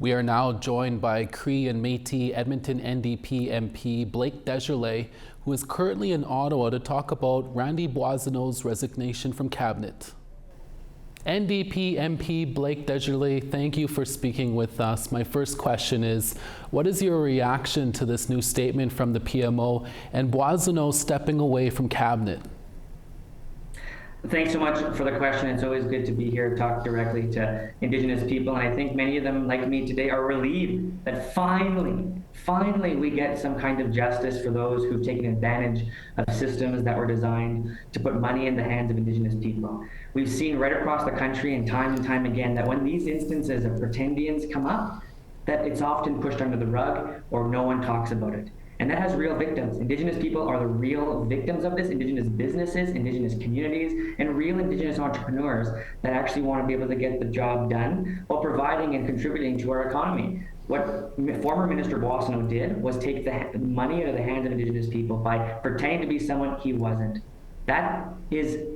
We are now joined by Cree and Métis Edmonton NDP MP Blake Desjarlais, who is currently in Ottawa to talk about Randy Boissonnault's resignation from Cabinet. NDP MP Blake Desjarlais, thank you for speaking with us. My first question is, what is your reaction to this new statement from the PMO and Boissonnault stepping away from Cabinet? Thanks so much for the question. It's always good to be here to talk directly to Indigenous people. And I think many of them, like me today, are relieved that finally we get some kind of justice for those who've taken advantage of systems that were designed to put money in the hands of Indigenous people. We've seen right across the country and time again that when these instances of pretendians come up, that it's often pushed under the rug or no one talks about it. And that has real victims. Indigenous people are the real victims of this, Indigenous businesses, Indigenous communities, and real Indigenous entrepreneurs that actually want to be able to get the job done while providing and contributing to our economy. What former Minister Boissonnault did was take the money out of the hands of Indigenous people by pretending to be someone he wasn't. That is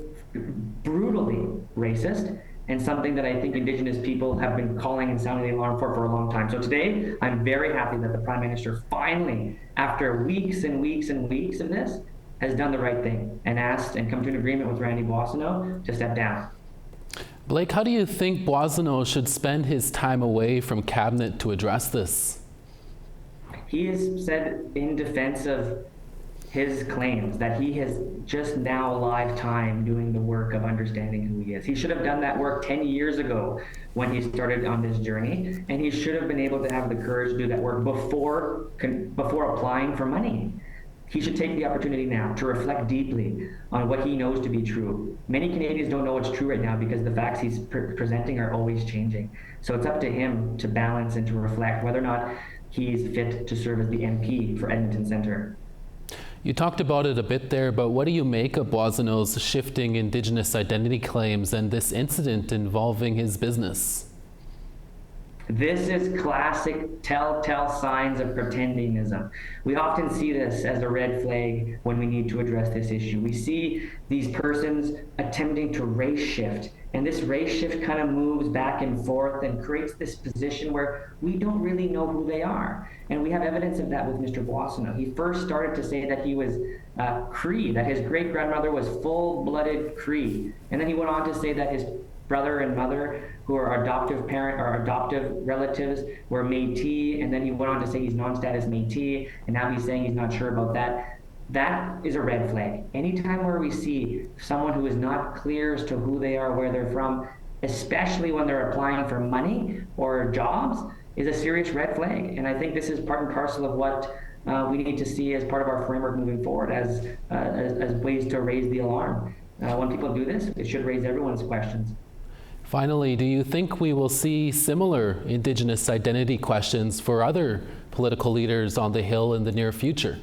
brutally racist, and something that I think Indigenous people have been calling and sounding the alarm for a long time. So today, I'm very happy that the Prime Minister finally, after weeks and weeks and weeks of this, has done the right thing and asked and come to an agreement with Randy Boissonnault to step down. Blake, how do you think Boissonnault should spend his time away from Cabinet to address this? He has said in defense of his claims that he has just now live time doing the work of understanding who he is. He should have done that work 10 years ago when he started on this journey, and he should have been able to have the courage to do that work before applying for money. He should take the opportunity now to reflect deeply on what he knows to be true. Many Canadians don't know what's true right now because the facts he's presenting are always changing. So it's up to him to balance and to reflect whether or not he's fit to serve as the MP for Edmonton Centre. You talked about it a bit there, but what do you make of Boissonnault's shifting Indigenous identity claims and this incident involving his business? This is classic telltale signs of pretendingism. We often see this as a red flag when we need to address this issue. We see these persons attempting to race shift, and this race shift kind of moves back and forth and creates this position where we don't really know who they are. And we have evidence of that with Mr. Boissonnault. He first started to say that he was Cree, that his great-grandmother was full-blooded Cree. And then he went on to say that his brother and mother, who are adoptive relatives, were Métis, and then he went on to say he's non-status Métis, and now he's saying he's not sure about that. That is a red flag. Anytime where we see someone who is not clear as to who they are, where they're from, especially when they're applying for money or jobs, is a serious red flag. And I think this is part and parcel of what we need to see as part of our framework moving forward as ways to raise the alarm. When people do this, it should raise everyone's questions. Finally, do you think we will see similar Indigenous identity questions for other political leaders on the Hill in the near future?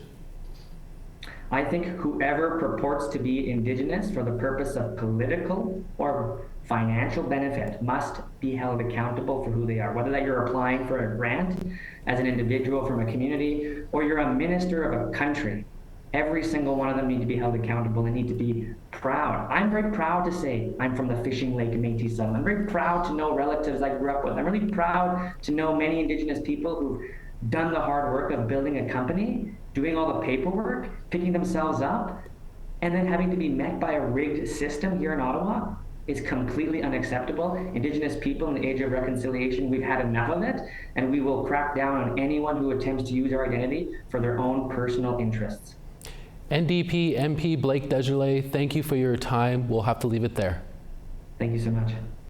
I think whoever purports to be Indigenous for the purpose of political or financial benefit must be held accountable for who they are. Whether that you're applying for a grant as an individual from a community or you're a minister of a country, every single one of them need to be held accountable and need to be proud. I'm very proud to say I'm from the Fishing Lake Métis settlement. I'm very proud to know relatives I grew up with. I'm really proud to know many Indigenous people who've done the hard work of building a company, doing all the paperwork, picking themselves up, and then having to be met by a rigged system here in Ottawa is completely unacceptable. Indigenous people in the age of reconciliation, we've had enough of it, and we will crack down on anyone who attempts to use our identity for their own personal interests. NDP MP Blake Desjarlais, thank you for your time. We'll have to leave it there. Thank you so much.